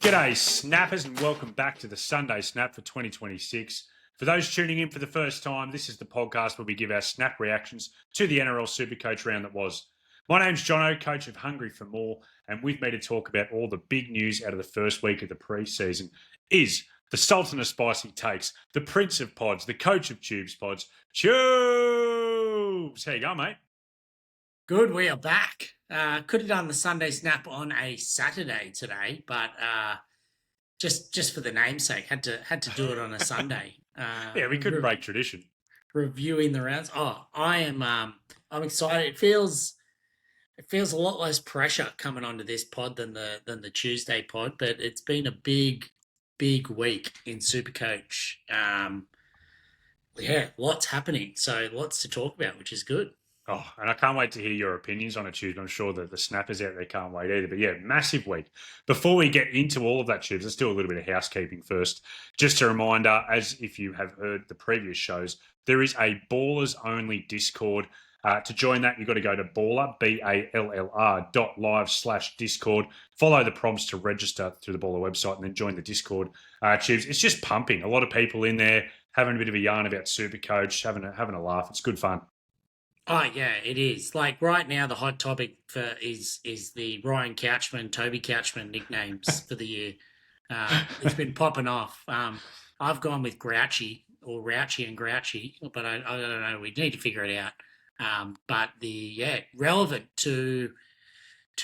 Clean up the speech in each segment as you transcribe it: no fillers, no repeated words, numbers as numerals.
G'day, Snappers, and welcome back to the Sunday Snap for 2026. For those tuning in for the first time, this is the podcast where we give our snap reactions to the NRL SuperCoach round that was. My name's Jono, coach of Hungry for More, and with me to talk about all the big news out of the first week of the pre-season is the Sultan of Spicy Takes, the Prince of Pods, the coach of Tubes Pods, Tubes! How you going, mate? Good, we are back. Could have done the Sunday Snap on a Saturday today, but just for the namesake, had to do it on a Sunday. Yeah, we couldn't break tradition. Reviewing the rounds. Oh, I'm excited. It feels a lot less pressure coming onto this pod than the Tuesday pod, but it's been a big week in SuperCoach. Yeah, lots happening, so lots to talk about, which is good. Oh, and I can't wait to hear your opinions on it, Tubes. I'm sure that the snappers out there can't wait either. But yeah, massive week. Before we get into all of that, Tubes, let's do a little bit of housekeeping first. Just a reminder, as if you have heard the previous shows, there is a Ballers Only Discord. To join that, you've got to go to baller, ballr.live/Discord. Follow the prompts to register through the Baller website and then join the Discord. Tubes, it's just pumping. A lot of people in there having a bit of a yarn about SuperCoach, having a laugh. It's good fun. Oh yeah, it is. Like right now, the hot topic is the Ryan Couchman, Toby Couchman nicknames for the year. It's been popping off. I've gone with Grouchy or Rouchy and Grouchy, but I don't know. We need to figure it out. But relevant to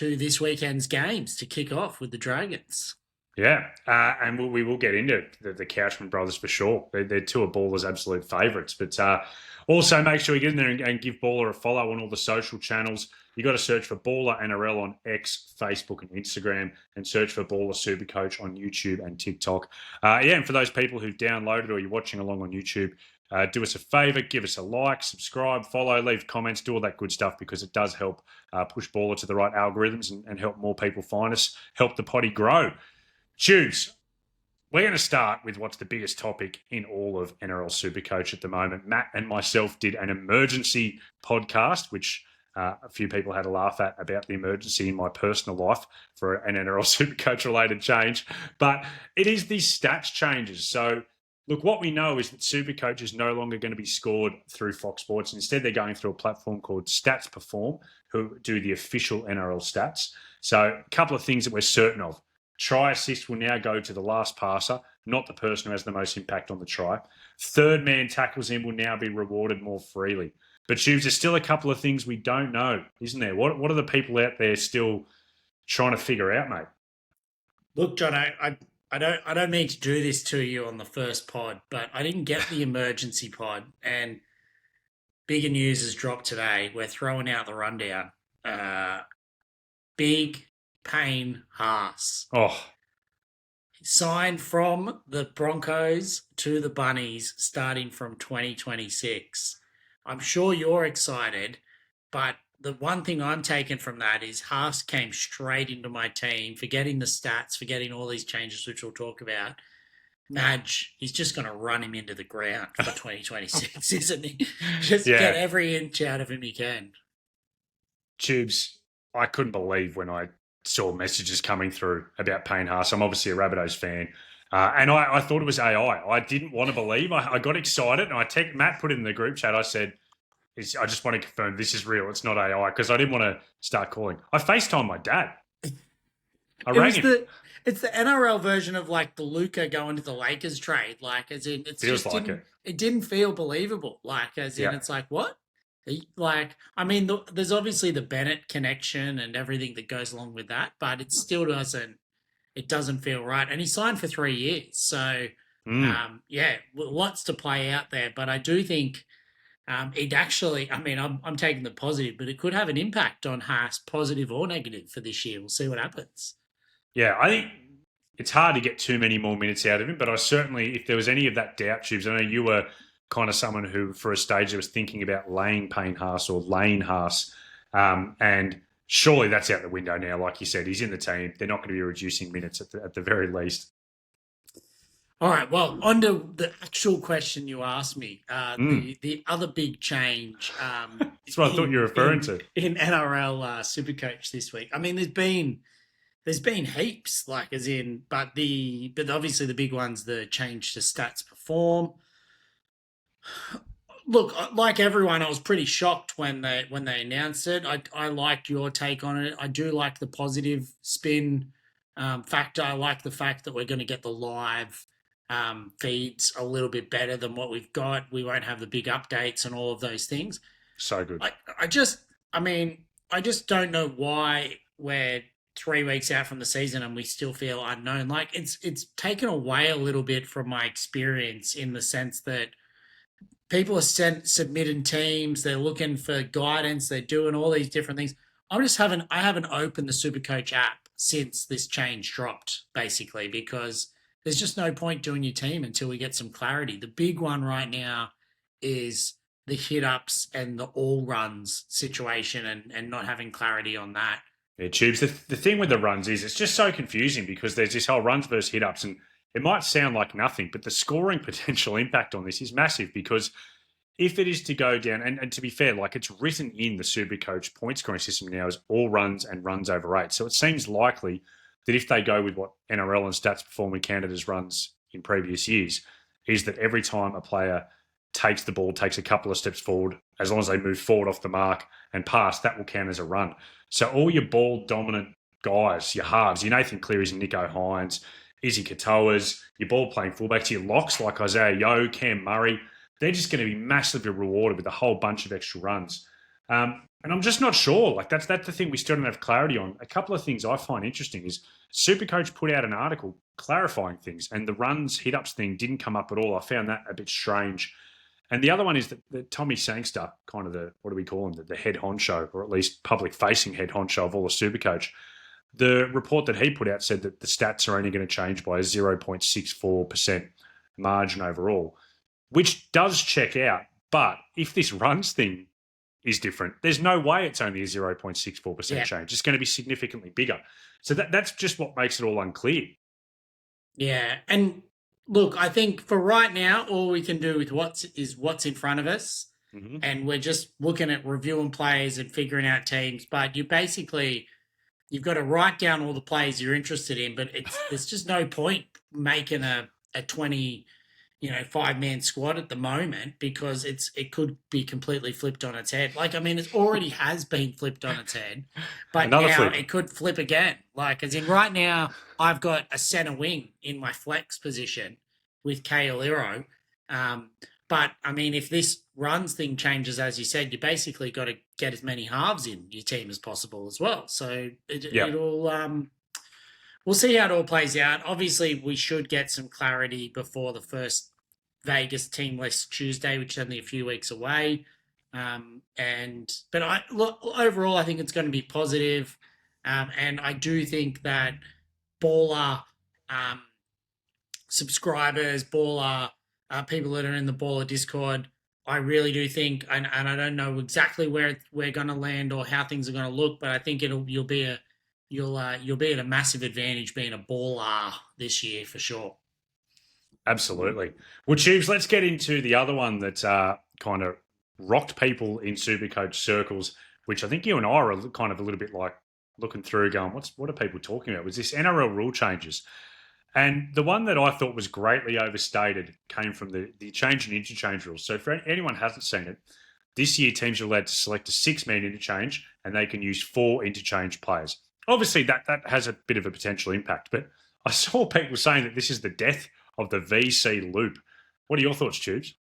this weekend's games to kick off with the Dragons. Yeah, and we will get into the Couchman brothers for sure. They're two of Baller's absolute favourites. But also make sure you get in there and give Baller a follow on all the social channels. You got to search for Baller NRL on X, Facebook, and Instagram, and search for Baller SuperCoach on YouTube and TikTok. And for those people who've downloaded or you're watching along on YouTube, do us a favour, give us a like, subscribe, follow, leave comments, do all that good stuff because it does help push Baller to the right algorithms and help more people find us, help the potty grow. Tubes, we're going to start with what's the biggest topic in all of NRL SuperCoach at the moment. Matt and myself did an emergency podcast, which a few people had a laugh at about the emergency in my personal life for an NRL SuperCoach related change. But it is these stats changes. So, look, what we know is that SuperCoach is no longer going to be scored through Fox Sports. Instead, they're going through a platform called Stats Perform, who do the official NRL stats. So, a couple of things that we're certain of. Try assist will now go to the last passer, not the person who has the most impact on the try. Third man tackles in will now be rewarded more freely. But Tubes, there's still a couple of things we don't know, isn't there? What are the people out there still trying to figure out, mate? Look, John, I don't mean to do this to you on the first pod, but I didn't get the emergency pod, and bigger news has dropped today. We're throwing out the rundown. Big Payne Haas. Oh. Signed from the Broncos to the Bunnies starting from 2026. I'm sure you're excited, but the one thing I'm taking from that is Haas came straight into my team, forgetting the stats, forgetting all these changes, which we'll talk about. Madge, he's just going to run him into the ground for 2026, isn't he? Just get every inch out of him he can. Tubes, I couldn't believe when I saw messages coming through about Payne Haas. I'm obviously a Rabbitohs fan. And I thought it was AI. I didn't want to believe. I got excited and Matt put it in the group chat. I said, I just want to confirm this is real. It's not AI because I didn't want to start calling. I FaceTimed my dad. I rang him. It's the NRL version of like the Luka going to the Lakers trade. Like, as in, it feels like it. It didn't feel believable. Like, as in, it's like, what? Like, I mean, there's obviously the Bennett connection and everything that goes along with that, but it still doesn't feel right. And he signed for 3 years. So, lots to play out there. But I do think it actually, I mean, I'm taking the positive, but it could have an impact on Haas, positive or negative for this year. We'll see what happens. Yeah, I think it's hard to get too many more minutes out of him, but I certainly, if there was any of that doubt, Tubes, I know you were kind of someone who, for a stage, was thinking about laying Payne Haas or laying Haas. And surely that's out the window now. Like you said, he's in the team. They're not going to be reducing minutes at the very least. All right, well, on to the actual question you asked me. The other big change. That's what I thought you were referring to. In NRL SuperCoach this week. I mean, there's been there's been heaps, like as in, but obviously the big ones, the change to stats perform. Look, like everyone, I was pretty shocked when they announced it. I liked your take on it. I do like the positive spin factor. I like the fact that we're going to get the live feeds a little bit better than what we've got. We won't have the big updates and all of those things. So good. I mean, I just don't know why we're 3 weeks out from the season and we still feel unknown. Like it's taken away a little bit from my experience in the sense that people are submitting teams, they're looking for guidance, they're doing all these different things. I haven't opened the SuperCoach app since this change dropped, basically, because there's just no point doing your team until we get some clarity. The big one right now is the hit ups and the all runs situation and not having clarity on that. Yeah, Tubes. The thing with the runs is it's just so confusing because there's this whole runs versus hit ups, and it might sound like nothing, but the scoring potential impact on this is massive because if it is to go down, and to be fair, like it's written in the SuperCoach point scoring system now as all runs and runs over 8. So it seems likely that if they go with what NRL and Stats Perform in Canada's runs in previous years, is that every time a player takes the ball, takes a couple of steps forward, as long as they move forward off the mark and pass, that will count as a run. So all your ball dominant guys, your halves, your Nathan Clearys and Nico Hines, Izzy Katoas, your ball playing fullbacks, your locks like Isaiah Yeo, Cam Murray, they're just going to be massively rewarded with a whole bunch of extra runs. And I'm just not sure. Like that's the thing we still don't have clarity on. A couple of things I find interesting is SuperCoach put out an article clarifying things, and the runs hit ups thing didn't come up at all. I found that a bit strange. And the other one is that Tommy Sangster, kind of what do we call him, the head honcho, or at least public-facing head honcho of all the SuperCoach, the report that he put out said that the stats are only going to change by a 0.64% margin overall, which does check out. But if this runs thing is different, there's no way it's only a 0.64% change. It's going to be significantly bigger. So that's just what makes it all unclear. Yeah, and look, I think for right now, all we can do with what's in front of us, and we're just looking at reviewing players and figuring out teams. But you've got to write down all the players you're interested in. But there's just no point making a 20, 5-man squad at the moment because it could be completely flipped on its head. Like, I mean, it already has been flipped on its head, but now it could flip again. Like, as in right now, I've got a centre wing in my flex position with Kaoliro. But, I mean, if this runs thing changes, as you said, you basically got to get as many halves in your team as possible as well. So it'll we'll see how it all plays out. Obviously, we should get some clarity before the first Vegas team list Tuesday, which is only a few weeks away. But overall, I think it's going to be positive. And I do think that baller subscribers, baller people that are in the baller Discord, I really do think, and I don't know exactly where we're going to land or how things are going to look, but I think you'll be at a massive advantage being a baller this year for sure. Absolutely. Well, Tubes, let's get into the other one that kind of rocked people in SuperCoach circles, which I think you and I are kind of a little bit like looking through going, what are people talking about? Was this NRL rule changes? And the one that I thought was greatly overstated came from the change in interchange rules. So for anyone who hasn't seen it, this year teams are allowed to select a 6-man interchange and they can use 4 interchange players. Obviously, that has a bit of a potential impact, but I saw people saying that this is the death of the VC loop. What are your thoughts, Tubes?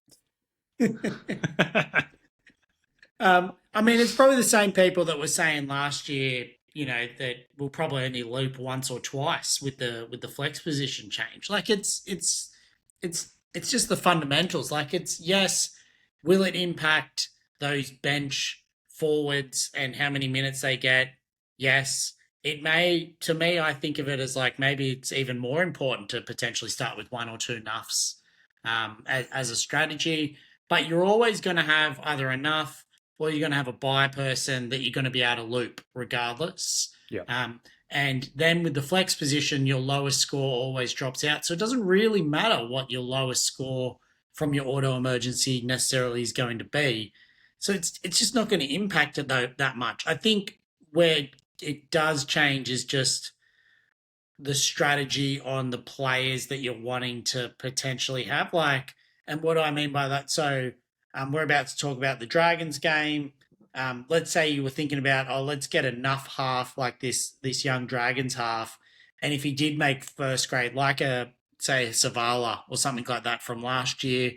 I mean, it's probably the same people that were saying last year, that we'll probably only loop once or twice with the flex position change. Like it's just the fundamentals. Like yes, will it impact those bench forwards and how many minutes they get? Yes. It may, to me, I think of it as like maybe it's even more important to potentially start with 1 or 2 nuffs as a strategy. But you're always going to have either enough or you're going to have a buy person that you're going to be able to loop regardless. Yeah. And then with the flex position, your lowest score always drops out. So it doesn't really matter what your lowest score from your auto emergency necessarily is going to be. So it's just not going to impact it that much. I think where it does change is just the strategy on the players that you're wanting to potentially have. Like, and what do I mean by that? So we're about to talk about the Dragons game. Let's say you were thinking about, oh, let's get enough half like this young Dragons half. And if he did make first grade, like say Savala or something like that from last year,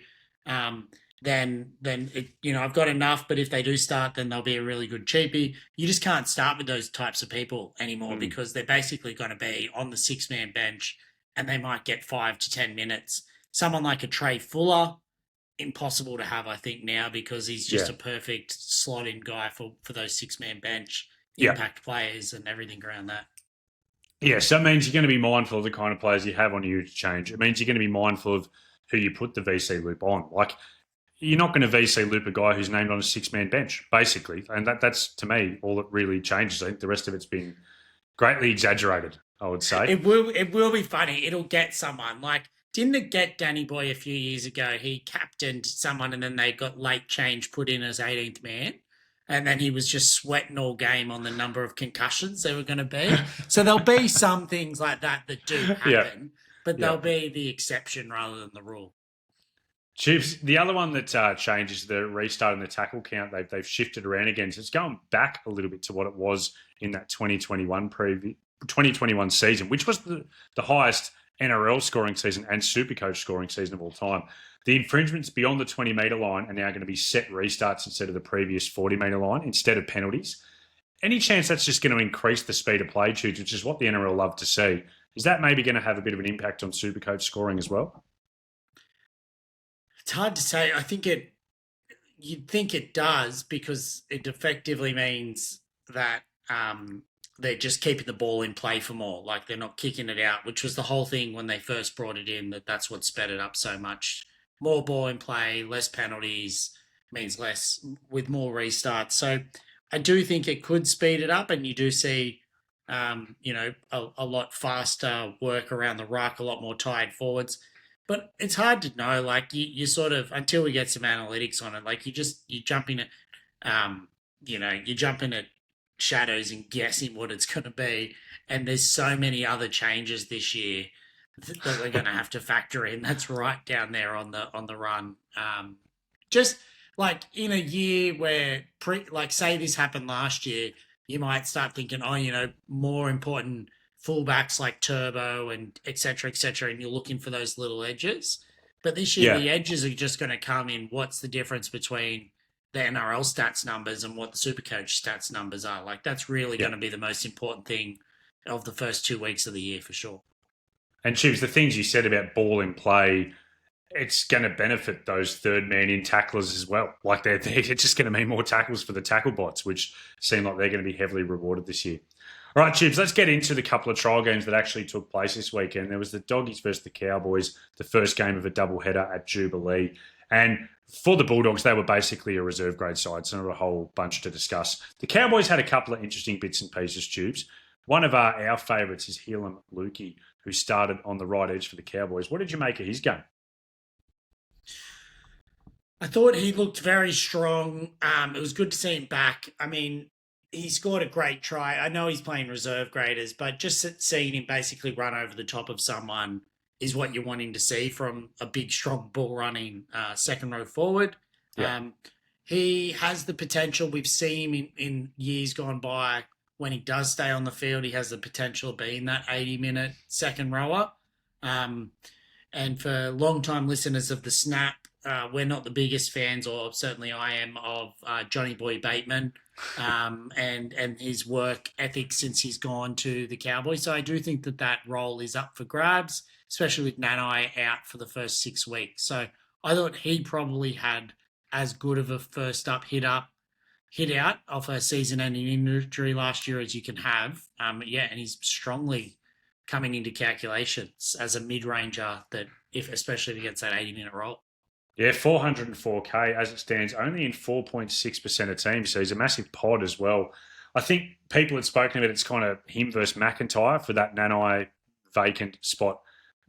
um, then it, I've got enough. But if they do start, then they'll be a really good cheapie. You just can't start with those types of people anymore because they're basically going to be on the 6-man bench and they might get 5 to 10 minutes. Someone like a Trey Fuller, impossible to have, I think, now because he's just a perfect slot-in guy for those 6-man bench impact players and everything around that. Yeah, so that means you're going to be mindful of the kind of players you have on your change. It means you're going to be mindful of who you put the VC loop on. Like, you're not going to VC loop a guy who's named on a 6-man bench, basically. And that's, to me, all that really changes. I think the rest of it's been greatly exaggerated, I would say. It will be funny. It'll get someone. Like, didn't it get Danny Boy a few years ago? He captained someone and then they got late change put in as 18th man. And then he was just sweating all game on the number of concussions there were going to be. So there'll be some things like that do happen, but they'll be the exception rather than the rule. Chiefs, the other one that changes the restart and the tackle count, they've shifted around again. So it's going back a little bit to what it was in that 2021 season, which was the highest NRL scoring season and SuperCoach scoring season of all time. The infringements beyond the 20-metre line are now going to be set restarts instead of the previous 40-metre line, instead of penalties. Any chance that's just going to increase the speed of play, Tubes, which is what the NRL love to see? Is that maybe going to have a bit of an impact on SuperCoach scoring as well? It's hard to say. You'd think it does because it effectively means that they're just keeping the ball in play for more. Like they're not kicking it out, which was the whole thing when they first brought it in, that's what sped it up so much. More ball in play, less penalties, means less with more restarts. So I do think it could speed it up and you do see, a lot faster work around the ruck, a lot more tired forwards. But it's hard to know. Like you sort of, until we get some analytics on it, like you jump in at, you jump in at shadows and guessing what it's going to be. And there's so many other changes this year that we're going to have to factor in. That's right down there on the run. Just like in a year where, say this happened last year, you might start thinking, more important fullbacks like Turbo and et cetera, and you're looking for those little edges. But this year, the edges are just going to come in. What's the difference between the NRL stats numbers and what the SuperCoach stats numbers are? Like, that's really going to be the most important thing of the first 2 weeks of the year for sure. And Chips, the things you said about ball in play, it's going to benefit those third man in tacklers as well. Like they're just going to mean more tackles for the tackle bots, which seem like they're going to be heavily rewarded this year. All right, Chips, let's get into the couple of trial games that actually took place this weekend. There was the Doggies versus the Cowboys, the first game of a doubleheader at Jubilee. And for the Bulldogs, they were basically a reserve grade side, so not a whole bunch to discuss. The Cowboys had a couple of interesting bits and pieces, Tubes. One of our favourites is Helam Lukey, who started on the right edge for the Cowboys. What did you make of his game? I thought he looked very strong. It was good to see him back. I mean, he scored a great try. I know he's playing reserve graders, but just seeing him basically run over the top of someone is what you're wanting to see from a big, strong ball running second row forward. Yeah. He has the potential. We've seen him in years gone by. When he does stay on the field, he has the potential of being that 80-minute second rower. And for long-time listeners of The Snap, we're not the biggest fans, or certainly I am, of Johnny Boy Bateman and his work ethic since he's gone to the Cowboys. So I do think that role is up for grabs, especially with Nanai out for the first 6 weeks. So I thought he probably had as good of a first up hit out of a season-ending injury last year as you can have. And he's strongly coming into calculations as a mid-ranger especially against that 80-minute role. Yeah, 404K as it stands, only in 4.6% of teams. So he's a massive pod as well. I think people had spoken about it's kind of him versus McIntyre for that Nanai vacant spot.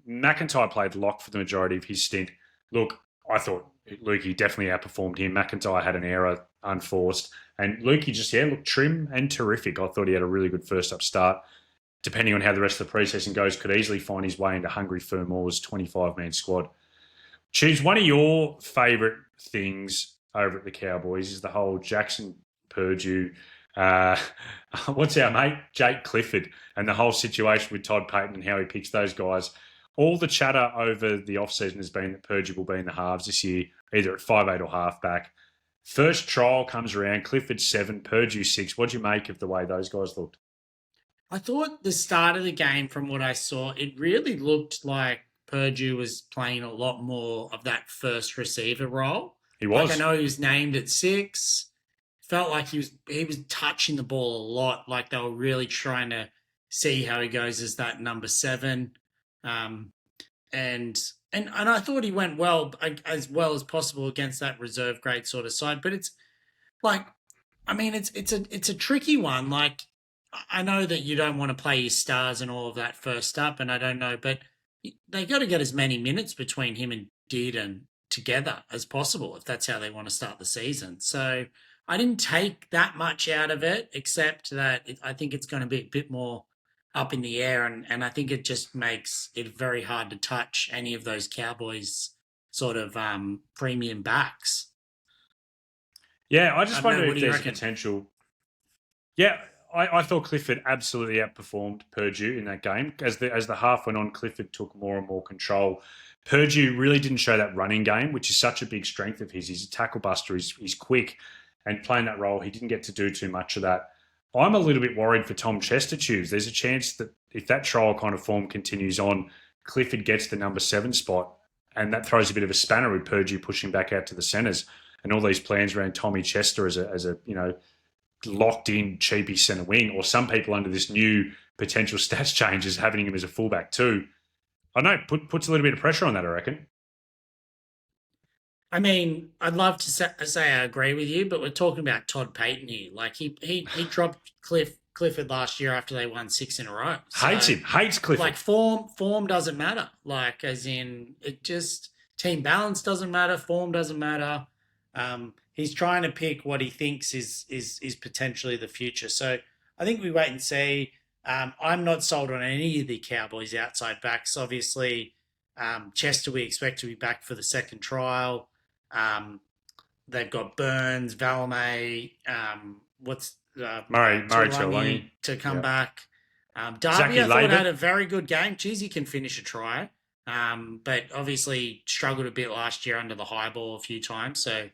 McIntyre played lock for the majority of his stint. Look, I thought Lukey definitely outperformed him. McIntyre had an error unforced. And Lukey just, looked trim and terrific. I thought he had a really good first up start. depending on how the rest of the preseason goes, could easily find his way into Hungry for More's 25-man squad. Choose one of your favourite things over at the Cowboys is the whole Jackson Purdue, what's our mate, Jake Clifford, and the whole situation with Todd Payton and how he picks those guys. All the chatter over the offseason has been that Purdue will be in the halves this year, either at 5'8" or halfback. First trial comes around, Clifford 7, Purdue 6. What do you make of the way those guys looked? I thought the start of the game, from what I saw, it really looked like Purdue was playing a lot more of that first receiver role. He was. Like, I know he was named at 6. Felt like he was touching the ball a lot. Like they were really trying to see how he goes as that number 7. And I thought he went well as possible against that reserve grade sort of side. But it's like, I mean, it's a tricky one. Like, I know that you don't want to play your stars and all of that first up, and I don't know, but they got to get as many minutes between him and Dearden together as possible if that's how they want to start the season. So I didn't take that much out of it, except that I think it's going to be a bit more up in the air, and I think it just makes it very hard to touch any of those Cowboys sort of premium backs. Yeah, I just wonder if there's potential. Yeah, I thought Clifford absolutely outperformed Purdue in that game. As the half went on, Clifford took more and more control. Purdue really didn't show that running game, which is such a big strength of his. He's a tackle buster. He's quick, and playing that role, he didn't get to do too much of that. I'm a little bit worried for Tom Chestertubes. There's a chance that if that trial kind of form continues on, Clifford gets the number 7 spot, and that throws a bit of a spanner with Purdue pushing back out to the centres, and all these plans around Tommy Chester as a locked in cheapy centre wing, or some people under this new potential stats changes having him as a fullback too. I know it puts a little bit of pressure on that, I reckon. I mean, I'd love to say I agree with you, but we're talking about Todd Payton here. Like he dropped Clifford last year after they won 6 in a row. So, hates Clifford. Like form doesn't matter. Like as in it just team balance doesn't matter, form doesn't matter. He's trying to pick what he thinks is potentially the future. So I think we wait and see. I'm not sold on any of the Cowboys outside backs. Obviously, Chester we expect to be back for the second trial. They've got Burns, Valame, Murray Tuilagi to come back. Darby, I thought had a very good game. Geez, he can finish a try. But obviously struggled a bit last year under the high ball a few times. So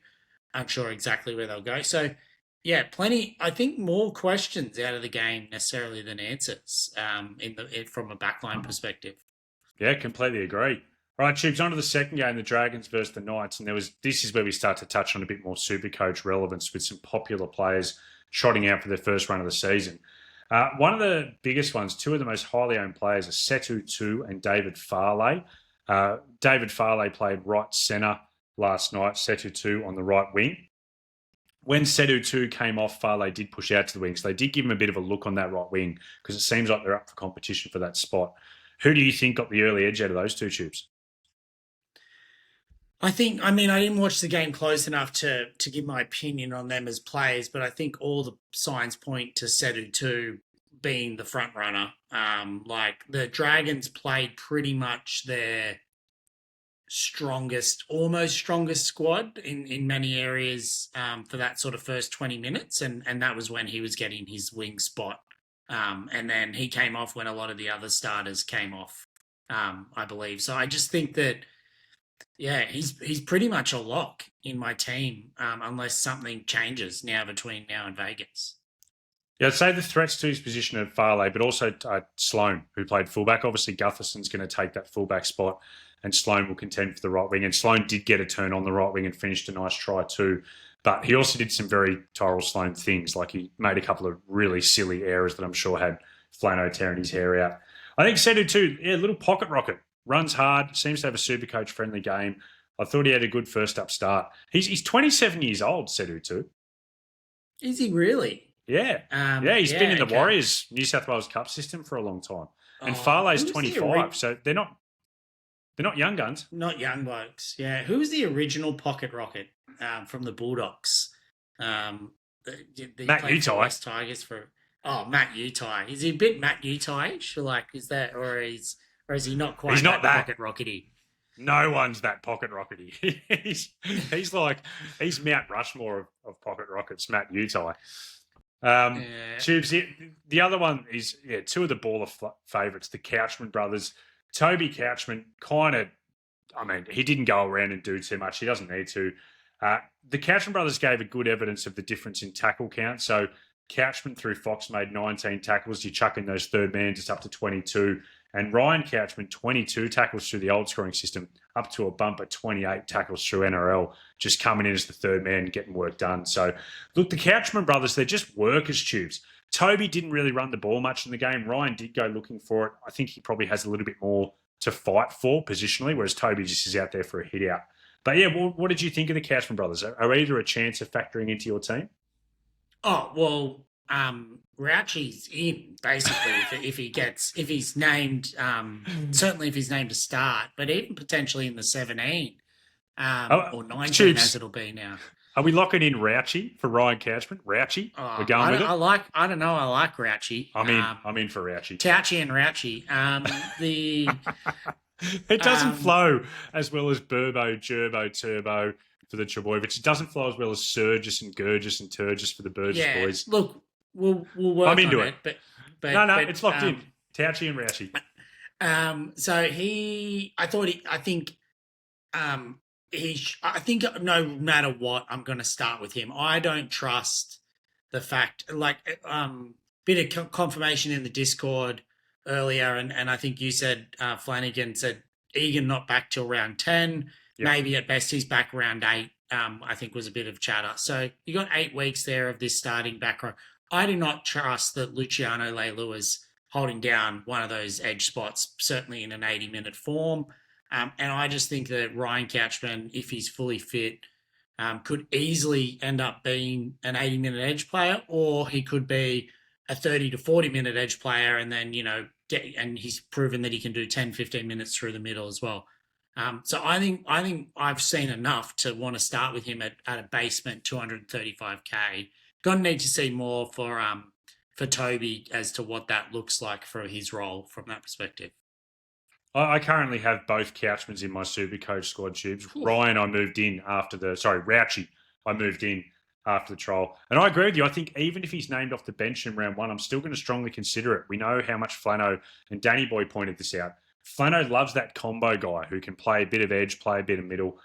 unsure exactly where they'll go. So yeah, plenty. I think more questions out of the game necessarily than answers. From a backline perspective. Yeah, completely agree. All right, Tubes, on to the second game, the Dragons versus the Knights. And this is where we start to touch on a bit more SuperCoach relevance with some popular players trotting out for their first run of the season. One of the biggest ones, 2 of the most highly owned players are Setu 2 and David Farley. David Farley played right centre last night, Setu 2 on the right wing. When Setu 2 came off, Farley did push out to the wing. So they did give him a bit of a look on that right wing because it seems like they're up for competition for that spot. Who do you think got the early edge out of those 2, Tubes? I didn't watch the game close enough to give my opinion on them as players, but I think all the signs point to Setu 2 being the front runner. Like the Dragons played pretty much their almost strongest squad in many areas for that sort of first 20 minutes. And that was when he was getting his wing spot. And then he came off when a lot of the other starters came off, I believe. So I just think that, yeah, he's pretty much a lock in my team unless something changes between now and Vegas. Yeah, I'd say the threats to his position at Farley, but also Sloan, who played fullback. Obviously, Gutherson's going to take that fullback spot, and Sloan will contend for the right wing. And Sloan did get a turn on the right wing and finished a nice try too. But he also did some very Tyrell Sloan things, like he made a couple of really silly errors that I'm sure had Flano tearing his hair out. I think Setu too, little pocket rocket. Runs hard, seems to have a SuperCoach friendly game. I thought he had a good first up start. He's 27 years old, Setu too. Is he really? Yeah. He's been in the Warriors New South Wales Cup system for a long time. And Farley's 25, so they're not young guns. Not young blokes, yeah. Who was the original pocket rocket from the Bulldogs? Matt Utai. Tigers for Oh, Matt Utai. Is he a bit Matt Utai-ish? Like, is that, or is he not quite He's not that that. pocket rockety? No one's that pocket rockety. he's like he's Mount Rushmore of pocket rockets, Matt Utai. Yeah. Tubes, the other one is two of the baller favourites, the Couchman brothers. Toby Couchman kind of, I mean, he didn't go around and do too much. He doesn't need to. The Couchman brothers gave a good evidence of the difference in tackle count. So Couchman through Fox made 19 tackles. You chuck in those third man, just up to 22. And Ryan Couchman, 22 tackles through the old scoring system, up to a bumper 28 tackles through NRL, just coming in as the third man, getting work done. So, look, the Couchman brothers, they're just workers, Tubes. Toby didn't really run the ball much in the game. Ryan did go looking for it. I think he probably has a little bit more to fight for positionally, whereas Toby just is out there for a hit out. But yeah, what did you think of the Couchman brothers? Are either a chance of factoring into your team? Oh, well, Rauchi's in basically if he's named, certainly if he's named to start, but even potentially in the 17 or 19 Tubes, as it'll be now. Are we locking in Rauchi for Ryan Couchman? Rauchi? Oh, We're going with it? I don't know. I like Rauchi. I'm in for Rauchi. Touchy and Rauchi. It doesn't flow as well as Burbo, Gerbo, Turbo for the Trebojevic. It doesn't flow as well as Surgis and Gurgis and Turgis for the Burgess boys. Look, we'll work I'm into on it. But no, it's locked in. Touchy and Rauchi. I think no matter what, I'm going to start with him. I don't trust the fact, bit of confirmation in the Discord earlier, and I think you said, Flanagan said, Egan not back till round 10. Yep. Maybe at best he's back round 8, I think was a bit of chatter. So you got 8 weeks there of this starting back row. I do not trust that Luciano Leilua is holding down one of those edge spots, certainly in an 80-minute form. And I just think that Ryan Couchman, if he's fully fit, could easily end up being an 80-minute edge player, or he could be a 30 to 40-minute edge player, and then, and he's proven that he can do 10, 15 minutes through the middle as well. So I think I've seen enough to want to start with him at a basement 235K. Gonna need to see more for Toby as to what that looks like for his role from that perspective. I currently have both Couchmans in my SuperCoach squad, Tubes. Ryan, I moved in after Rauchi, I moved in after the trial. And I agree with you. I think even if he's named off the bench in round 1, I'm still going to strongly consider it. We know how much Flano, and Danny Boy pointed this out, Flano loves that combo guy who can play a bit of edge, play a bit of middle.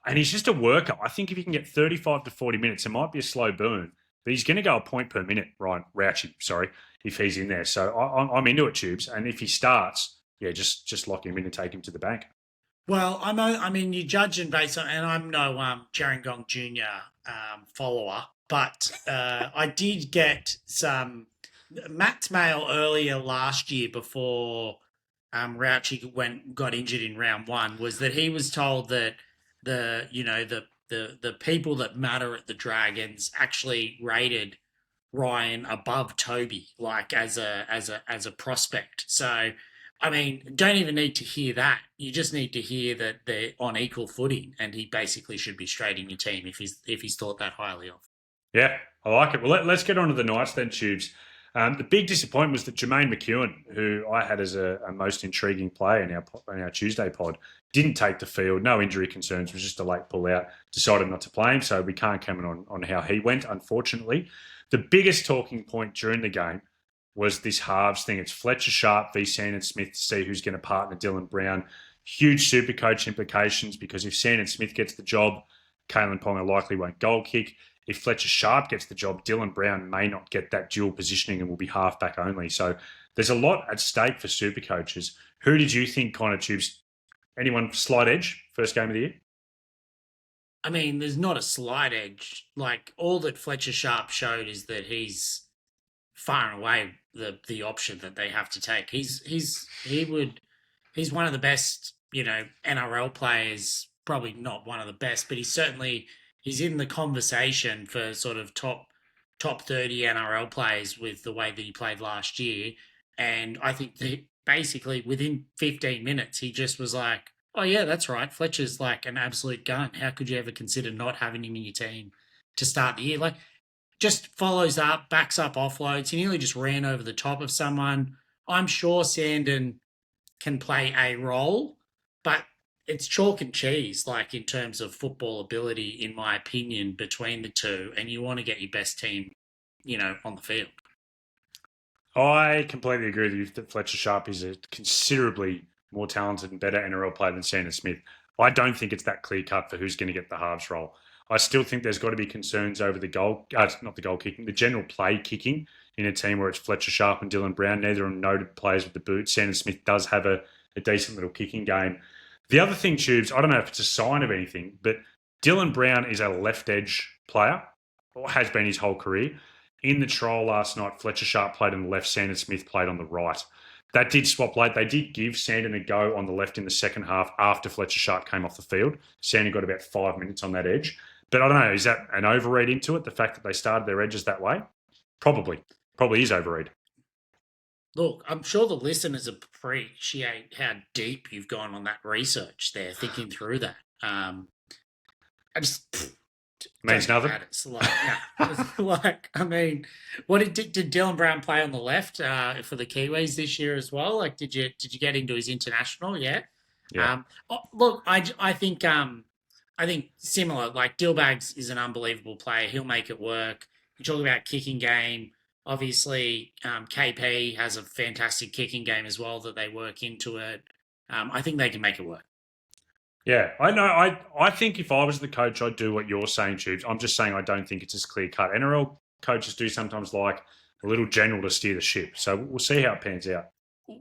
And he's just a worker. I think if he can get 35 to 40 minutes, it might be a slow burn, but he's going to go a point per minute, Rauchi, if he's in there. So I'm into it, Tubes. And if he starts, yeah, just lock him in and take him to the bank. Well, you're judging based on, and I'm no Gerringong Jr. Follower, but I did get some Matt's mail earlier last year before Rauchi got injured in round 1, was that he was told that the people that matter at the Dragons actually rated Ryan above Toby, like as a prospect. So, don't even need to hear that. You just need to hear that they're on equal footing, and he basically should be straight in your team if he's thought that highly of. Yeah, I like it. Well, let's get on to the Knights then, Tubes. The big disappointment was that Jermaine McEwen, who I had as a most intriguing player in our Tuesday pod, didn't take the field. No injury concerns, was just a late pull-out. Decided not to play him, so we can't comment on how he went, unfortunately. The biggest talking point during the game was this halves thing. It's Fletcher Sharp v. Sandon Smith to see who's going to partner Dylan Brown. Huge SuperCoach implications, because if Sandon Smith gets the job, Kalen Ponga likely won't goal kick. If Fletcher Sharp gets the job, Dylan Brown may not get that dual positioning and will be halfback only. So there's a lot at stake for SuperCoaches. Who did you think kind of Tubes? Anyone slight edge first game of the year? There's not a slight edge. Like, all that Fletcher Sharp showed is that he's far and away the option that they have to take. He's one of the best, NRL players. Probably not one of the best, but he's in the conversation for sort of top 30 NRL players with the way that he played last year. And I think that basically within 15 minutes, he just was like, oh yeah, that's right, Fletcher's like an absolute gun. How could you ever consider not having him in your team to start the year? Like, just follows up, backs up offloads. He nearly just ran over the top of someone. I'm sure Sandon can play a role, but it's chalk and cheese, like in terms of football ability, in my opinion, between the two. And you want to get your best team, on the field. I completely agree with you that Fletcher Sharp is a considerably more talented and better NRL player than Sandon Smith. I don't think it's that clear cut for who's going to get the halves role. I still think there's got to be concerns over the not the goal kicking, the general play kicking in a team where it's Fletcher Sharp and Dylan Brown. Neither are noted players with the boot. Sandon Smith does have a decent little kicking game. The other thing, Tubes, I don't know if it's a sign of anything, but Dylan Brown is a left edge player, or has been his whole career. In the trial last night, Fletcher Sharp played on the left, Sandon Smith played on the right. That did swap late. They did give Sandon a go on the left in the second half after Fletcher Sharp came off the field. Sandon got about 5 minutes on that edge. But I don't know, is that an overread into it, the fact that they started their edges that way? Probably is overread. Look, I'm sure the listeners appreciate how deep you've gone on that research there, thinking through that. I just means nothing. It's I mean, what did Dylan Brown play on the left for the Kiwis this year as well? Like, did you get into his international yet? Yeah. Look, I think similar. Like, Dillbags is an unbelievable player. He'll make it work. You talk about kicking game. Obviously, KP has a fantastic kicking game as well that they work into it. I think they can make it work. Yeah, I know. I think if I was the coach, I'd do what you're saying, Tubes. I'm just saying I don't think it's as clear cut. NRL coaches do sometimes like a little general to steer the ship. So we'll see how it pans out.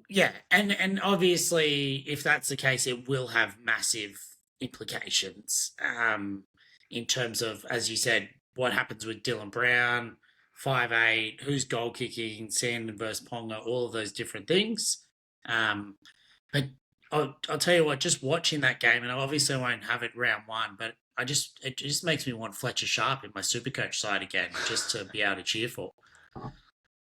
Yeah, and obviously, if that's the case, it will have massive implications in terms of, as you said, what happens with Dylan Brown, 5'8", who's goal kicking, Sandon versus Ponga, all of those different things. But I'll tell you what, just watching that game, and obviously I won't have it round one, but it just makes me want Fletcher Sharp in my SuperCoach side again, just to be able to cheer for.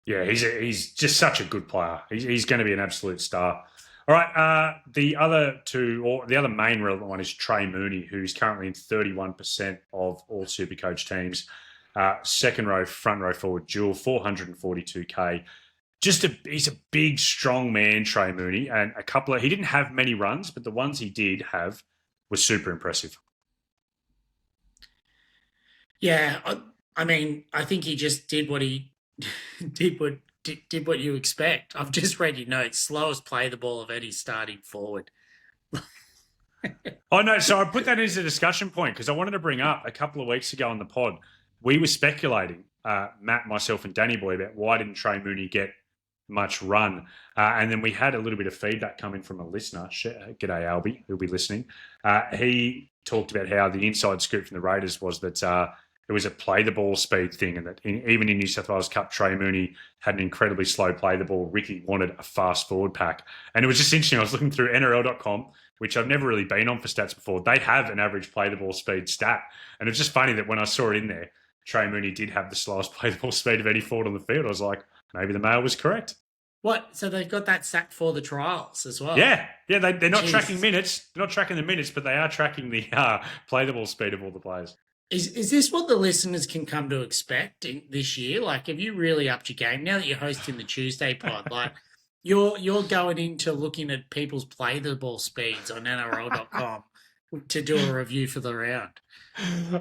Yeah, he's just such a good player. He's going to be an absolute star. All right, the other main relevant one is Trey Mooney, who's currently in 31% of all SuperCoach teams. Second row, front row forward dual, 442k. He's a big, strong man, Trey Mooney, and he didn't have many runs, but the ones he did have were super impressive. Yeah, I mean, I think he just did what he did what you expect. I've just read your notes. Slowest play the ball of any starting forward. Oh, no, so I put that as a discussion point because I wanted to bring up a couple of weeks ago on the pod, we were speculating, Matt, myself, and Danny Boy, about why didn't Trey Mooney get much run. And then we had a little bit of feedback coming from a listener. G'day, Albie, who'll be listening. He talked about how the inside scoop from the Raiders was that it was a play the ball speed thing, and that even in New South Wales Cup, Trey Mooney had an incredibly slow play the ball. Ricky wanted a fast forward pack. And it was just interesting. I was looking through NRL.com, which I've never really been on for stats before. They have an average play the ball speed stat. And it's just funny that when I saw it in there, Trey Mooney did have the slowest play the ball speed of any forward on the field. I was like, maybe the mail was correct. What? So they've got that stat for the trials as well? Yeah. They're not tracking minutes. They're not tracking the minutes, but they are tracking the play the ball speed of all the players. Is this what the listeners can come to expect this year? Like, have you really upped your game now that you're hosting the Tuesday pod? Like, you're going into looking at people's play the ball speeds on NRL.com to do a review for the round.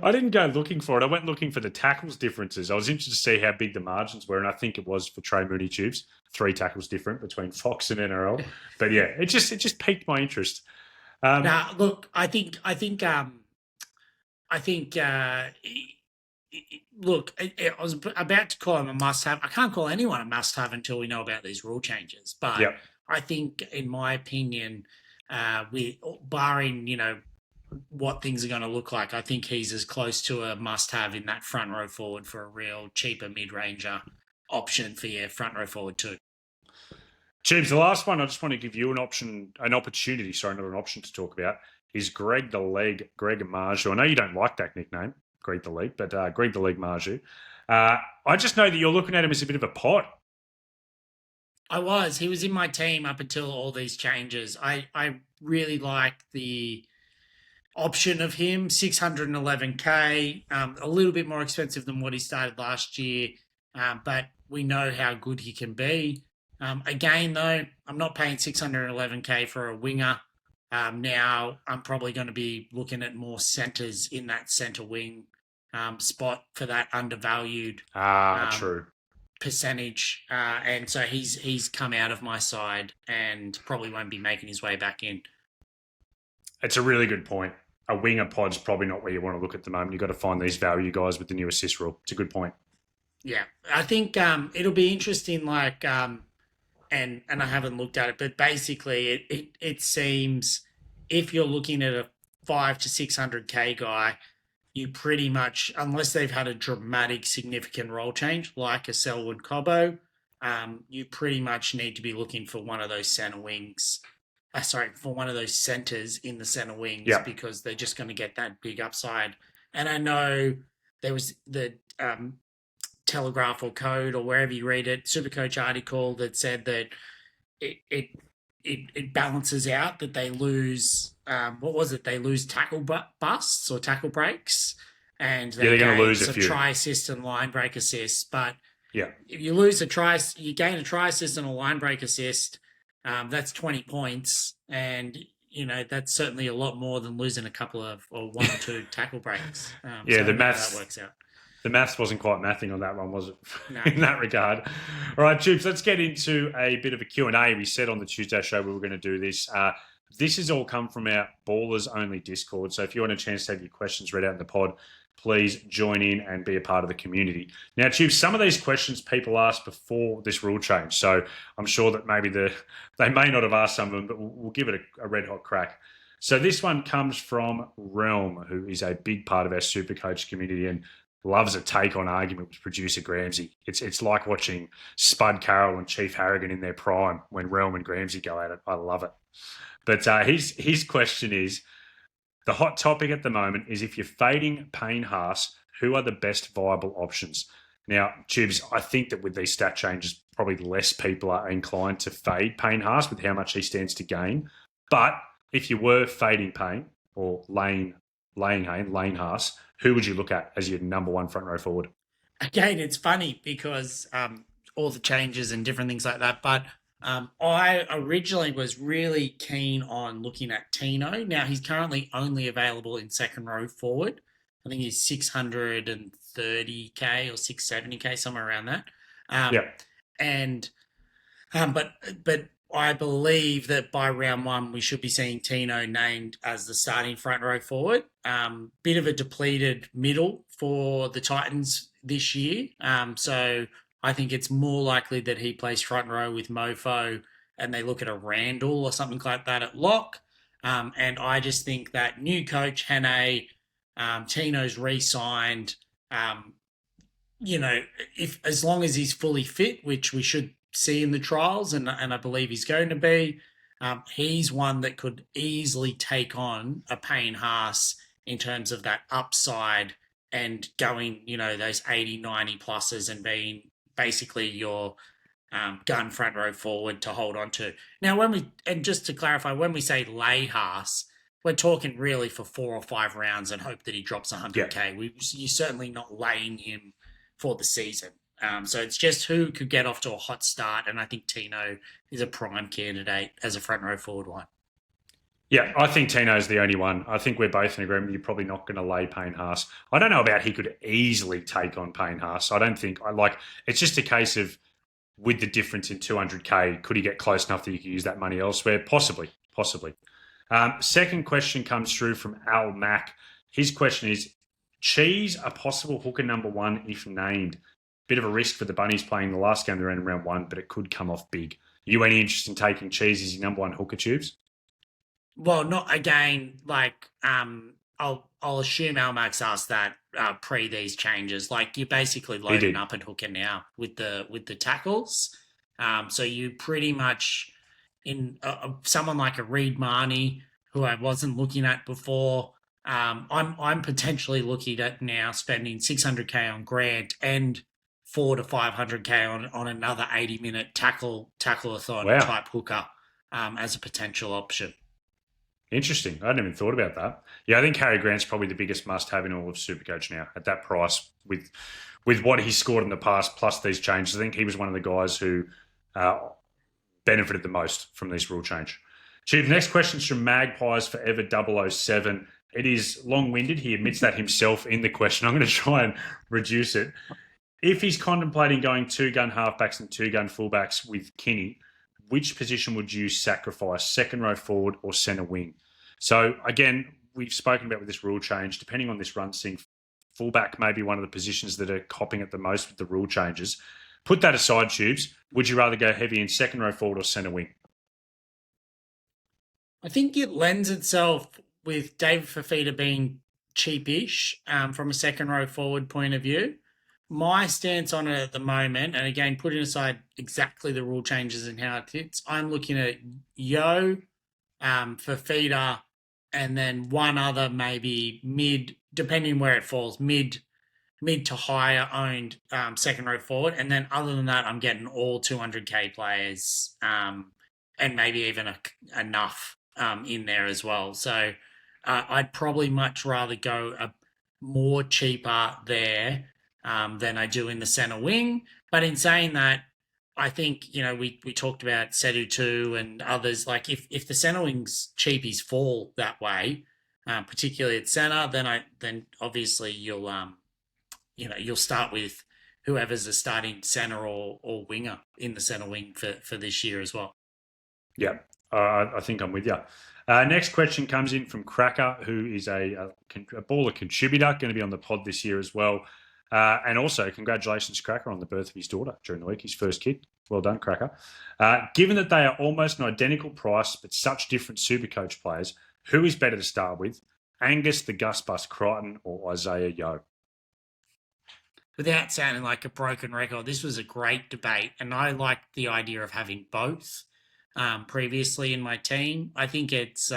I didn't go looking for it. I went looking for the tackles differences. I was interested to see how big the margins were, and I think it was for Trey Mooney Tubes 3 tackles different between Fox and NRL. But yeah, it just piqued my interest. Now, look, I think. Look, I was about to call him a must-have. I can't call anyone a must-have until we know about these rule changes. But yep. I think, in my opinion, barring what things are going to look like, I think he's as close to a must-have in that front row forward for a real cheaper mid-ranger option for your front row forward too. Tubes, the last one I just want to give you an opportunity to talk about is Greg the Leg Marju. I know you don't like that nickname, Greg the Leg, but Greg the Leg Marju. I just know that you're looking at him as a bit of a pod. He was in my team up until all these changes. I really like the option of him, 611K, a little bit more expensive than what he started last year, but we know how good he can be. Again, though, I'm not paying 611K for a winger. Now I'm probably going to be looking at more centres in that centre wing spot for that undervalued True. percentage. And so he's come out of my side and probably won't be making his way back in. It's a really good point. A winger pod's probably not where you want to look at the moment. You've got to find these value guys with the new assist rule. It's a good point. Yeah, I think it'll be interesting. Like, and I haven't looked at it, but basically, it seems if you're looking at a 500 to 600K guy, you pretty much, unless they've had a dramatic, significant role change like a Selwood Cobbo, you pretty much need to be looking for one of those centre wings. For one of those centres in the centre wings because they're just going to get that big upside. And I know there was the Telegraph or Code or wherever you read it, SuperCoach article that said that it balances out that they lose. What was it? They lose tackle busts or tackle breaks, and they're going to lose a few try assist and line break assists. But if you lose a try, you gain a try assist and a line break assist. That's 20 points, and that's certainly a lot more than losing a couple of or one or two tackle breaks. So the maths that works out. The maths wasn't quite mathing on that one, was it? No. In that regard. All right, Tubes, let's get into a bit of a Q&A. We said on the Tuesday show we were going to do this. This has all come from our Ballers Only Discord. So if you want a chance to have your questions read out in the pod, please join in and be a part of the community. Now, Tubes, some of these questions people asked before this rule change. So I'm sure that maybe they may not have asked some of them, but we'll give it a red-hot crack. So this one comes from Realm, who is a big part of our SuperCoach community and loves a take on argument with producer Gramsy. It's like watching Spud Carroll and Chief Harrigan in their prime when Realm and Gramsy go at it. I love it. But his question is, the hot topic at the moment is if you're fading Payne Haas, who are the best viable options? Now, Tubes, I think that with these stat changes, probably less people are inclined to fade Payne Haas with how much he stands to gain. But if you were fading Payne or Lane Haas, who would you look at as your number one front row forward? Again, it's funny because all the changes and different things like that. But I originally was really keen on looking at Tino. Now, he's currently only available in second row forward. I think he's 630K or 670K, somewhere around that. But I believe that by round one, we should be seeing Tino named as the starting front row forward. Bit of a depleted middle for the Titans this year. So I think it's more likely that he plays front row with Mofo and they look at a Randall or something like that at lock. And I just think that new coach, Hannay, Tino's re-signed, if as long as he's fully fit, which we should see in the trials, and I believe he's going to be, he's one that could easily take on a Payne Haas in terms of that upside and going, those 80, 90 pluses and being basically your gun front row forward to hold on to. Now, and just to clarify, when we say lay Haas, we're talking really for 4 or 5 rounds and hope that he drops 100K. You're certainly not laying him for the season. So it's just who could get off to a hot start, and I think Tino is a prime candidate as a front row forward one. Yeah, I think Tino's the only one. I think we're both in agreement. You're probably not going to lay Payne Haas. I don't know about he could easily take on Payne Haas. I don't think it's just a case of with the difference in 200K, could he get close enough that you could use that money elsewhere? Possibly. Second question comes through from Al Mack. His question is, Cheese a possible hooker number one if named? Bit of a risk for the Bunnies playing the last game they're in round one, but it could come off big. Are you any interest in taking Cheese as your number one hooker, Tubes? Well, not again. I'll assume Almax asked that pre these changes. You're basically loading up at hooker now with the tackles. So you pretty much in someone like a Reed Marnie, who I wasn't looking at before. I'm potentially looking at now spending 600K on Grant and 400 to 500K on another 80-minute tackle-a-thon type hooker as a potential option. Interesting. I hadn't even thought about that. Yeah, I think Harry Grant's probably the biggest must-have in all of SuperCoach now at that price with what he scored in the past plus these changes. I think he was one of the guys who uh, benefited the most from this rule change. Chief, next question's from Magpies Forever 007. It is long-winded. He admits that himself in the question. I'm going to try and reduce it. If he's contemplating going two-gun halfbacks and two-gun fullbacks with Kinney, which position would you sacrifice, second row forward or centre wing? So, again, we've spoken about with this rule change, depending on this run sync, fullback may be one of the positions that are copping it the most with the rule changes. Put that aside, Tubes. Would you rather go heavy in second row forward or centre wing? I think it lends itself with David Fafita being cheapish from a second row forward point of view. My stance on it at the moment, and again, putting aside exactly the rule changes and how it fits, I'm looking at Yo, Fafita, and then one other maybe mid, depending where it falls, mid to higher owned second row forward. And then other than that, I'm getting all 200K players and maybe even enough in there as well. So I'd probably much rather go a more cheaper there than I do in the centre wing. But in saying that, I think, we talked about Sedu too and others. Like if the centre wings cheapies fall that way, particularly at centre, then obviously you'll start with whoever's the starting centre or winger in the centre wing for this year as well. Yeah, I think I'm with you. Next question comes in from Cracker, who is a baller contributor, going to be on the pod this year as well. And also, congratulations, Cracker, on the birth of his daughter during the week, his first kid. Well done, Cracker. Given that they are almost an identical price but such different SuperCoach players, who is better to start with? Angus the Gus Bus Crichton or Isaiah Yo? Without sounding like a broken record, this was a great debate, and I liked the idea of having both previously in my team. I think it's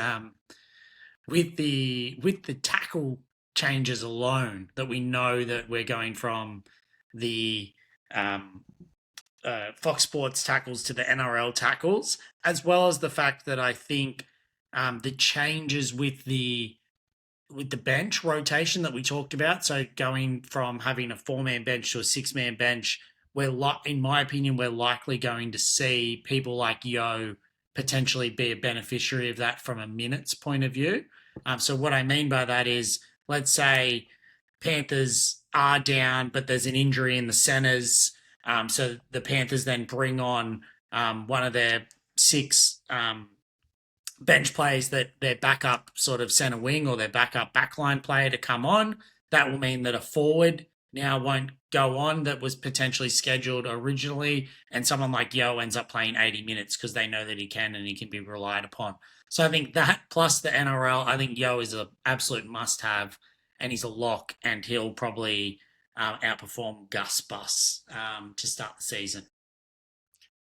with the tackle changes alone that we know that we're going from the Fox Sports tackles to the NRL tackles, as well as the fact that I think the changes with the bench rotation that we talked about, so going from having a 4-man bench to a 6-man bench, in my opinion, we're likely going to see people like Yo potentially be a beneficiary of that from a minutes point of view. So what I mean by that is, let's say Panthers are down, but there's an injury in the centres. So the Panthers then bring on one of their 6 bench players that their backup sort of centre wing or their backup backline player to come on. That will mean that a forward now won't go on that was potentially scheduled originally, and someone like Yo ends up playing 80 minutes because they know that he can and he can be relied upon. So I think that plus the NRL, I think Yo is an absolute must-have, and he's a lock, and he'll probably outperform Gus Bus to start the season.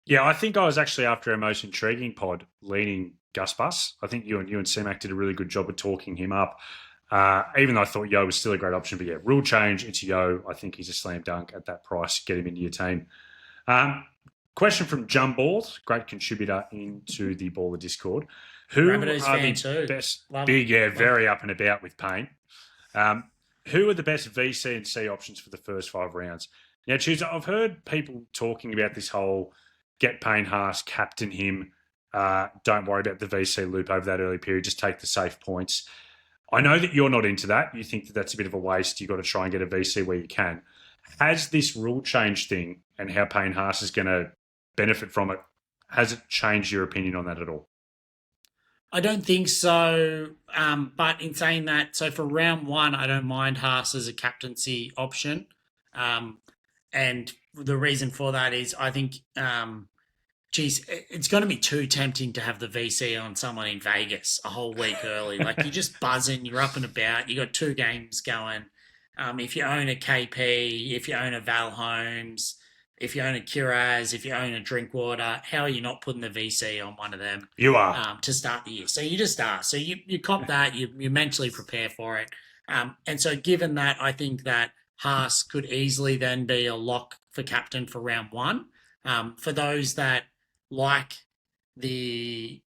Yeah, I think I was actually, after our most intriguing pod, leaning Gus Bus. I think you and CMAC did a really good job of talking him up. Even though I thought Yo was still a great option, but yeah, rule change, it's Yo. I think he's a slam dunk at that price. Get him into your team. Question from Jumball, great contributor into the Baller Discord. Who are the best? Very up and about with Payne. Who are the best VC and C options for the first 5 rounds? Now, Tuesday, I've heard people talking about this whole get Payne Haas, captain him. Don't worry about the VC loop over that early period. Just take the safe points. I know that you're not into that. You think that that's a bit of a waste. You've got to try and get a VC where you can. Has this rule change thing and how Payne Haas is going to benefit from it, has it changed your opinion on that at all? I don't think so. But in saying that, so for round 1, I don't mind Haas as a captaincy option. And the reason for that is I think, it's going to be too tempting to have the VC on someone in Vegas a whole week early. Like, you're just buzzing, you're up and about, you got 2 games going. If you own a KP, if you own a Val Holmes, if you own a Kiraz, if you own a Drinkwater, how are you not putting the VC on one of them? You are. To start the year. So you just are. So you cop that, you mentally prepare for it. And so given that, I think that Haas could easily then be a lock for captain for round 1. For those that like the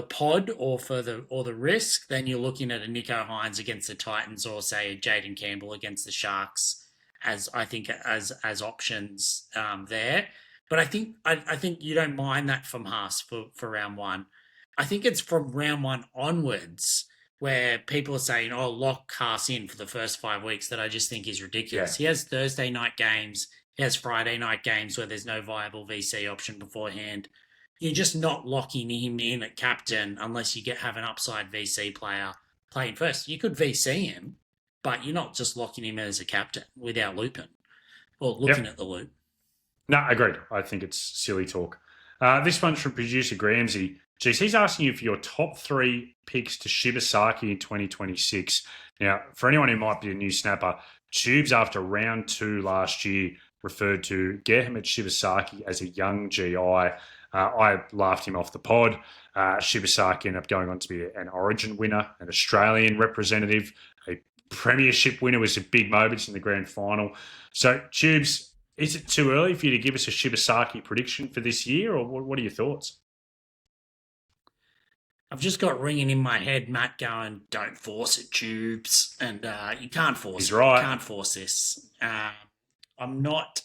pod or for the risk, then you're looking at a Nico Hines against the Titans or say a Jaden Campbell against the Sharks as I think as options there. But I think you don't mind that from Haas for round one. I think it's from round one onwards where people are saying, "Oh, lock Haas in for the first 5 weeks," that I just think is ridiculous. Yeah. He has Thursday night games. He has Friday night games where there's no viable VC option beforehand. You're just not locking him in at captain unless you have an upside VC player playing first. You could VC him, but you're not just locking him as a captain without looping or looking at the loop. No, agreed. I think it's silly talk. This one's from producer Gramsy. Geez, he's asking you for your top 3 picks to Shibasaki in 2026. Now, for anyone who might be a new snapper, Tubes after round 2 last year referred to Gehamet Shibasaki as a young GI. I laughed him off the pod. Shibasaki ended up going on to be an Origin winner, an Australian representative, a premiership winner with some big moments in the grand final. So, Tubes, is it too early for you to give us a Shibasaki prediction for this year, or what are your thoughts? I've just got ringing in my head, Matt going, "Don't force it, Tubes," and you can't force He's it. right. You can't force this. I'm not.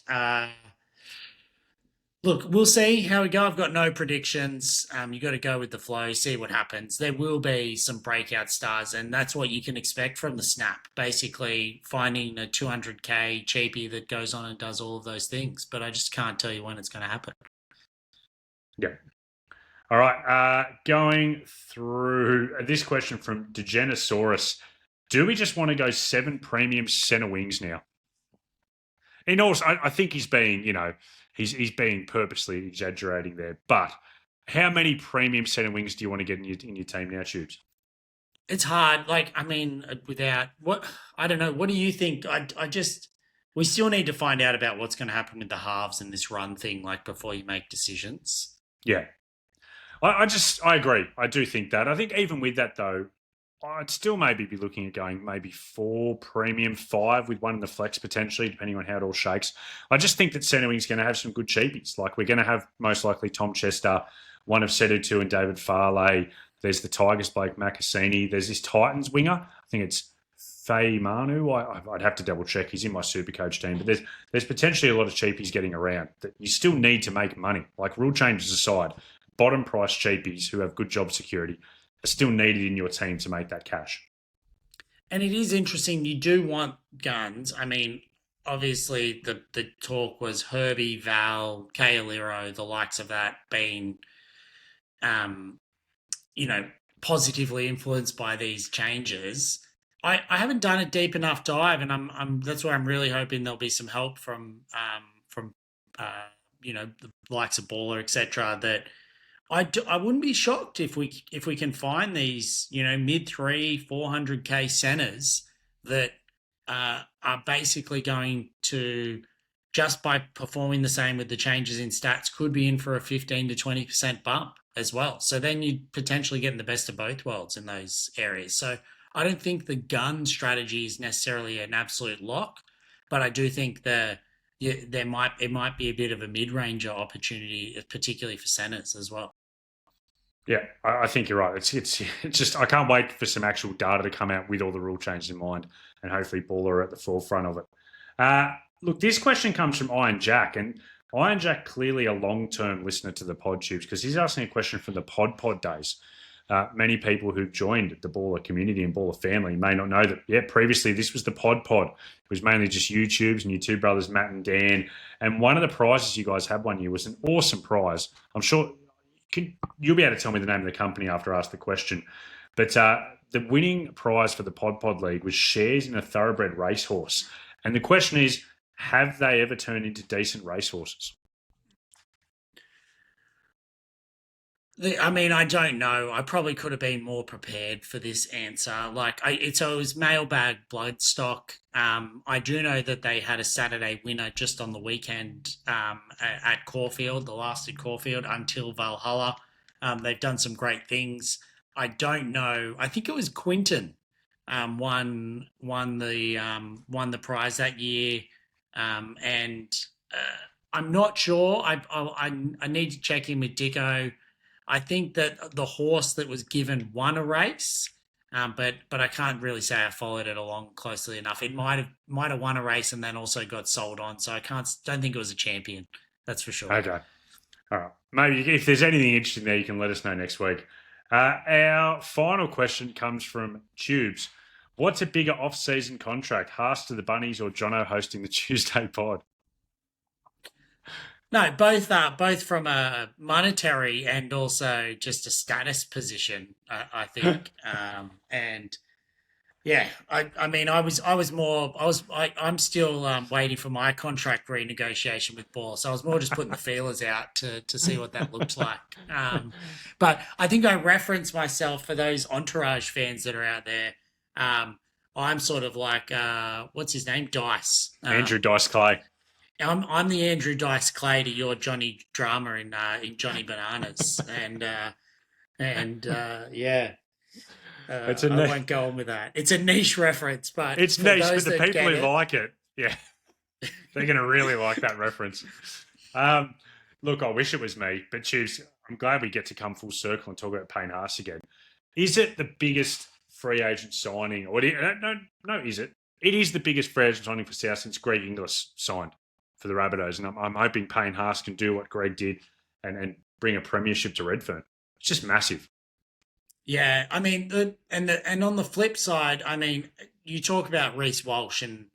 Look, we'll see how we go. I've got no predictions. You got to go with the flow, see what happens. There will be some breakout stars, and that's what you can expect from the snap. Basically, finding a 200k cheapie that goes on and does all of those things. But I just can't tell you when it's going to happen. Yeah. All right. Going through this question from Degenosaurus. Do we just want to go 7 premium centre wings now? And also, I think he's being, he's being purposely exaggerating there. But how many premium centre wings do you want to get in your team now, Tubes? It's hard. Without what I don't know. What do you think? We still need to find out about what's going to happen with the halves and this run thing, before you make decisions. Yeah. I agree. I do think that. I think even with that, though, I'd still maybe be looking at going maybe 4 premium, 5 with one in the flex potentially, depending on how it all shakes. I just think that centre wing's going to have some good cheapies. Like, we're going to have most likely Tom Chester, one of Sedu 2 and David Farley. There's the Tigers Blake Macassini. There's this Titans winger. I think it's Faye Manu. I'd have to double check. He's in my SuperCoach team. But there's potentially a lot of cheapies getting around that you still need to make money. Like, rule changes aside, bottom price cheapies who have good job security are still needed in your team to make that cash. And it is interesting. You do want guns. I mean, obviously the talk was Herbie, Val, Kaeliro, the likes of that being, positively influenced by these changes. I haven't done a deep enough dive, and that's where I'm really hoping there'll be some help from the likes of Baller, etc. That I wouldn't be shocked if we can find these mid 400k centers that are basically going to, just by performing the same with the changes in stats, could be in for a 15 to 20% bump as well. So then you'd potentially get the best of both worlds in those areas. So I don't think the gun strategy is necessarily an absolute lock, but I do think it might be a bit of a mid-ranger opportunity, particularly for centers as well. Yeah, I think you're right. It's just, I can't wait for some actual data to come out with all the rule changes in mind, and hopefully Baller are at the forefront of it. Look, this question comes from Iron Jack, and Iron Jack clearly a long-term listener to the Pod Tubes, because he's asking a question from the Pod days. Many people who've joined the Baller community and Baller family may not know that, previously this was the Pod. It was mainly just YouTubes and your two brothers, Matt and Dan. And one of the prizes you guys had one year was an awesome prize. I'm sure you'll be able to tell me the name of the company after I ask the question. But the winning prize for the Pod League was shares in a thoroughbred racehorse. And the question is, have they ever turned into decent racehorses? I don't know. I probably could have been more prepared for this answer. It was mailbag bloodstock. I do know that they had a Saturday winner just on the weekend at Caulfield, the last at Caulfield, until Valhalla. They've done some great things. I don't know. I think it was Quinton won the prize that year, and I'm not sure. I need to check in with Dicko. I think that the horse that was given won a race, but I can't really say I followed it along closely enough. It might have won a race and then also got sold on. So don't think it was a champion. That's for sure. Okay. All right. Maybe if there's anything interesting there, you can let us know next week. Our final question comes from Tubes. What's a bigger off-season contract, Haas to the Bunnies or Jono hosting the Tuesday pod? No, both from a monetary and also just a status position, I think. And yeah, I'm still waiting for my contract renegotiation with Ball, so I was more just putting the feelers out to see what that looks like. But I think I reference myself for those Entourage fans that are out there. I'm sort of like what's his name, Dice, Andrew Dice Clay. I'm the Andrew Dice Clay to your Johnny Drama in Johnny Bananas, and yeah. I won't go on with that. It's a niche reference, but it's niche. But the people who like it, yeah, they're going to really like that reference. Look, I wish it was me, but Tubes, I'm glad we get to come full circle and talk about Payne Haas again. Is it the biggest free agent signing? Or no, is it? It is the biggest free agent signing for South since Greg Inglis signed for the Rabbitohs, and I'm hoping Payne Haas can do what Greg did and bring a premiership to Redfern. It's just massive. Yeah, I mean, and on the flip side, I mean, you talk about Reece Walsh and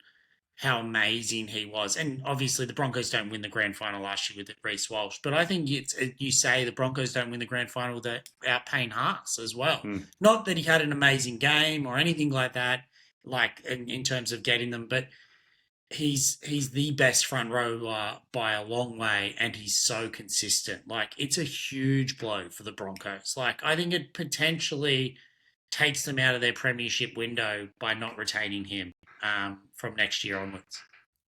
how amazing he was, and obviously the Broncos don't win the grand final last year with Reece Walsh, but I think you say the Broncos don't win the grand final without Payne Haas as well. Not that he had an amazing game or anything like that, like in terms of getting them, but he's the best front rower by a long way, and he's so consistent. Like, it's a huge blow for the Broncos. Like, I think it potentially takes them out of their premiership window by not retaining him from next year onwards.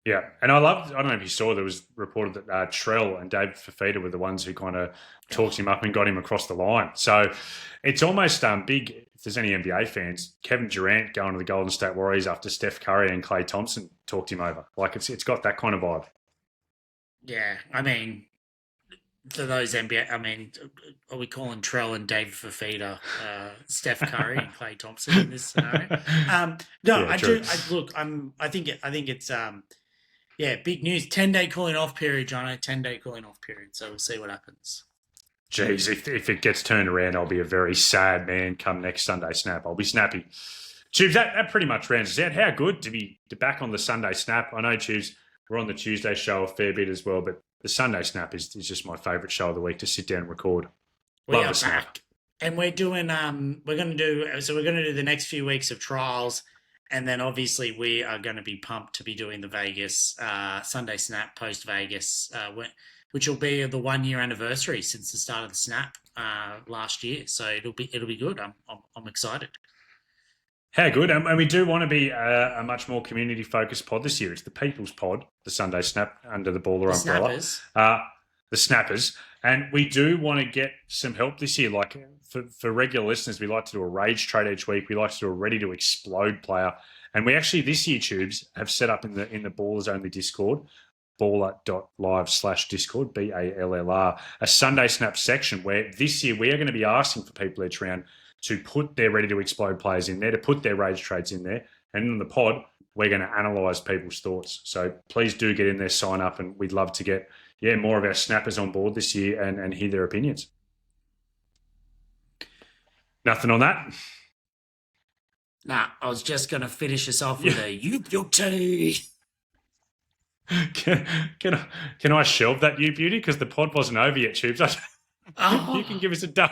Yeah, and I don't know if you saw, there was reported that Trell and David Fafita were the ones who kind of talked him up and got him across the line. So it's almost big. If there's any NBA fans, Kevin Durant going to the Golden State Warriors after Steph Curry and Klay Thompson talked him over. Like, it's got that kind of vibe. Yeah, I mean, for those NBA, I mean, are we calling Trell and David Fafita Steph Curry and Klay Thompson in this scenario? No, yeah, I think it's big news. 10-day cooling off period, Jono. 10-day cooling off period. So we'll see what happens. Geez, if it gets turned around, I'll be a very sad man come next Sunday snap. I'll be snappy. Tubes, that pretty much rounds us out. How good to be back on the Sunday snap. I know, Tubes, we're on the Tuesday show a fair bit as well, but the Sunday snap is just my favourite show of the week to sit down and record. We are back, and we're doing. We're going to do the next few weeks of trials, and then obviously we are going to be pumped to be doing the Vegas Sunday snap post Vegas, which will be the 1 year anniversary since the start of the snap last year. So it'll be good. I'm excited. How good. And we do want to be a much more community-focused pod this year. It's the People's Pod, the Sunday Snap, under the Baller umbrella. The Snappers. And we do want to get some help this year. Like, for regular listeners, we like to do a rage trade each week. We like to do a ready to explode player. And we actually, this year, Tubes, have set up in the Ballers Only Discord, ballr.live/Discord, BALLR, a Sunday Snap section where this year we are going to be asking for people each round to put their ready-to-explode players in there, to put their rage trades in there. And in the pod, we're going to analyse people's thoughts. So please do get in there, sign up, and we'd love to get more of our snappers on board this year and hear their opinions. Nothing on that? Nah, I was just going to finish us off with a you beauty. Can I shelve that you beauty? Because the pod wasn't over yet, Tubes. You can give us a done.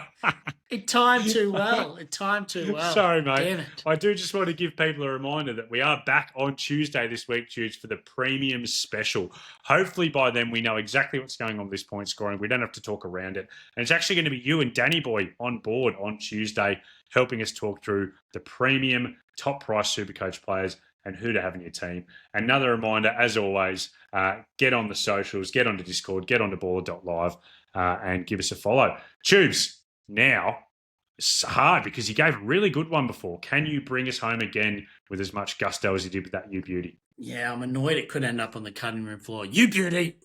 It timed too well. Sorry, mate. Damn it. I do just want to give people a reminder that we are back on Tuesday this week, Tubes, for the premium special. Hopefully by then we know exactly what's going on with this point scoring. We don't have to talk around it. And it's actually going to be you and Danny Boy on board on Tuesday, helping us talk through the premium top price SuperCoach players and who to have in your team. Another reminder, as always, get on the socials, get onto Discord, get onto ballr.live, and give us a follow. Tubes, now it's hard because you gave a really good one before. Can you bring us home again with as much gusto as you did with that You Beauty? Yeah, I'm annoyed it could end up on the cutting room floor. You Beauty!